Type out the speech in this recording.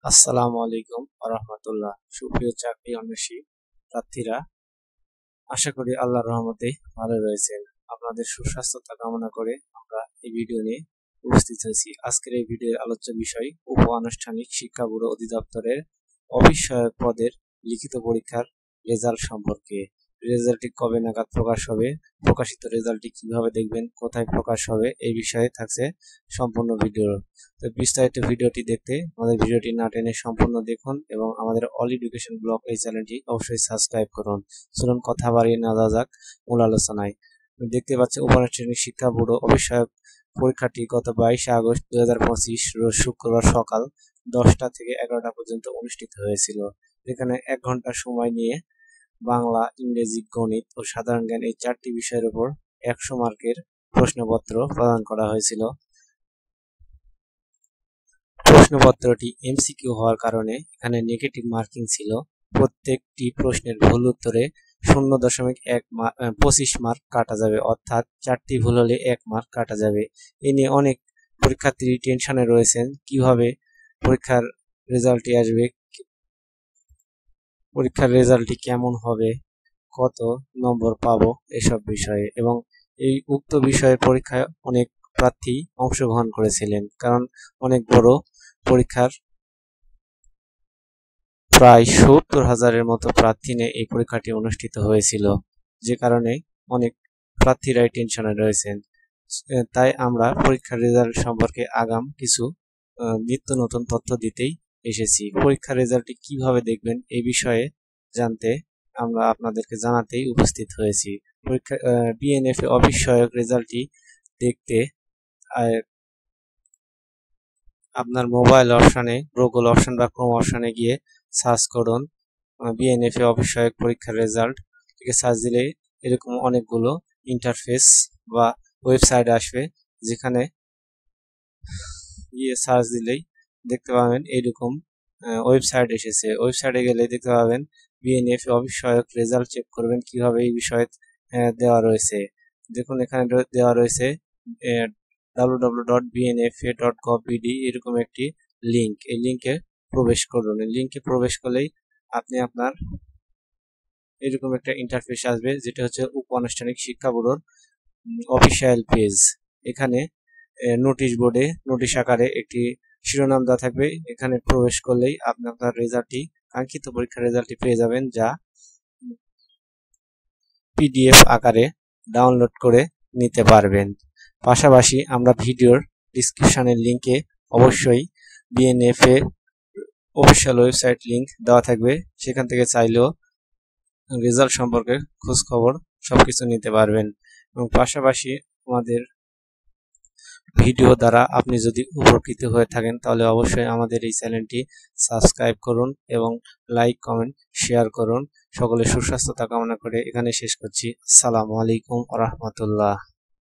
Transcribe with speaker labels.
Speaker 1: আসসালামু আলাইকুম রাহমাতুল্লাহ। সুপ্রিয় চাকরি অন্বেষী প্রার্থীরা, আশা করি আল্লাহর রহমতে ভালো রয়েছেন। আপনাদের সুস্বাস্থ্যতা কামনা করে আমরা এই ভিডিও নিয়ে উপস্থিত হয়েছি। আজকের এই ভিডিওর আলোচ্য বিষয় উপ আনুষ্ঠানিক শিক্ষা ব্যুরো অধিদপ্তরের অফিস সহায়ক পদের লিখিত পরীক্ষার রেজাল্ট সম্পর্কে। রেজাল্টটি কবে নাগাদ প্রকাশ হবে, প্রকাশিত রেজাল্টটি কিভাবে দেখবেন, কোথায় প্রকাশ হবে, এই বিষয়ে থাকছে সম্পূর্ণ ভিডিও। তো বিস্তারিত ভিডিওটি দেখতে আমাদের ভিডিওটি না টেনে সম্পূর্ণ দেখুন এবং আমাদের অল এডুকেশন ব্লগ এই চ্যানেলটি অবশ্যই সাবস্ক্রাইব করুন। চলুন কথা বাড়িয়ে না যাওয়া যাক মূল আলোচনায়। দেখতে পাচ্ছেন উপ-আনুষ্ঠানিক শিক্ষা ব্যুরো অফিস সহায়ক পরীক্ষাটি গত 22 আগস্ট 2025 রোজ শুক্রবার সকাল 10টা থেকে 11টা পর্যন্ত অনুষ্ঠিত হয়েছিল। এখানে 1 ঘন্টা সময় নিয়ে বাংলা, ইংরেজি, গণিত ও সাধারণ জ্ঞান এই 4টি বিষয়ের উপর 100 মার্কের প্রশ্নপত্র প্রদান করা হয়েছিল। প্রশ্নপত্রটি এমসিকিউ হওয়ার কারণে এখানে নেগেটিভ মার্কিং ছিল। প্রত্যেকটি প্রশ্নের ভুল উত্তরে 0.25 মার্ক কাটা যাবে, অর্থাৎ 4টি ভুল হলে 1 মার্ক কাটা যাবে। এ নিয়ে অনেক পরীক্ষার্থী টেনশনে রয়েছেন, কিভাবে পরীক্ষার রেজাল্টটি আসবে, পরীক্ষার রেজাল্টটি কেমন হবে, কত নম্বর পাবো এসব বিষয়ে। এবং এই উক্ত বিষয়ে পরীক্ষায় অনেক প্রার্থী অংশগ্রহণ করেছিলেন, কারণ অনেক বড় পরীক্ষার প্রায় 70,000-এর মতো প্রার্থী নিয়ে এই পরীক্ষাটি অনুষ্ঠিত হয়েছিল, যে কারণে অনেক প্রার্থীরাই টেনশনে রয়েছেন। তাই আমরা পরীক্ষার রেজাল্ট সম্পর্কে আগাম কিছু নিত্য নতুন তথ্য দিতেই এসেছি। পরীক্ষার রেজাল্টটি কিভাবে দেখবেন এই বিষয়ে জানতে আমরা আপনাদেরকে জানাতেই উপস্থিত হয়েছি। পরীক্ষা বিএনএফ অফিস সহায়ক রেজাল্টটি দেখতে আপনার মোবাইল অপশানে, গুগল অপশন বা ক্রোম অপশানে গিয়ে সার্চ করুন বিএনএফ অফিস সহায়ক পরীক্ষার রেজাল্ট। থেকে সার্চ দিলে এরকম অনেকগুলো ইন্টারফেস বা ওয়েবসাইট আসবে, যেখানে গিয়ে সার্চ দিলেই দেখতে পাবেন এইরকম ওয়েবসাইট এসেছে। ওয়েবসাইটে গেলে দেখতে পাবেন বিএনএফ অফিস সহায়ক রেজাল্ট চেক করবেন কিভাবে এই বিষয়ে দেওয়া রয়েছে। দেখুন এখানে দেওয়া রয়েছে www.bnfa.gov.bd এরকম একটি লিঙ্ক। এই লিঙ্কে প্রবেশ করুন। এই লিঙ্কে প্রবেশ করলেই আপনি আপনার এরকম একটা ইন্টারফেস আসবে, যেটা হচ্ছে উপ আনুষ্ঠানিক শিক্ষা ব্যুরোর অফিসিয়াল পেজ। এখানে নোটিশ বোর্ডে নোটিশ আকারে একটি শিরোনাম দেওয়া থাকবে। এখানে প্রবেশ করলেই আপনি আপনার রেজাল্টটি, কাঙ্ক্ষিত পরীক্ষার রেজাল্টটি পেয়ে যাবেন, যা পিডিএফ আকারে ডাউনলোড করে নিতে পারবেন। পাশাপাশি আমরা ভিডিওর ডিসক্রিপশনের লিঙ্কে অবশ্যই বিএনএফএ অফিসিয়াল ওয়েবসাইট লিঙ্ক দেওয়া থাকবে, সেখান থেকে চাইলেও রেজাল্ট সম্পর্কে খোঁজ খবর সবকিছু নিতে পারবেন। এবং পাশাপাশি আমাদের ভিডিও দ্বারা আপনি যদি উপকৃত হয়ে থাকেন তাহলে অবশ্যই আমাদের এই চ্যানেলটি সাবস্ক্রাইব করুন এবং লাইক, কমেন্ট, শেয়ার করুন। সকলের সুস্বাস্থ্যতা কামনা করে এখানে শেষ করছি। আসসালামু আলাইকুম রাহমাতুল্লাহ।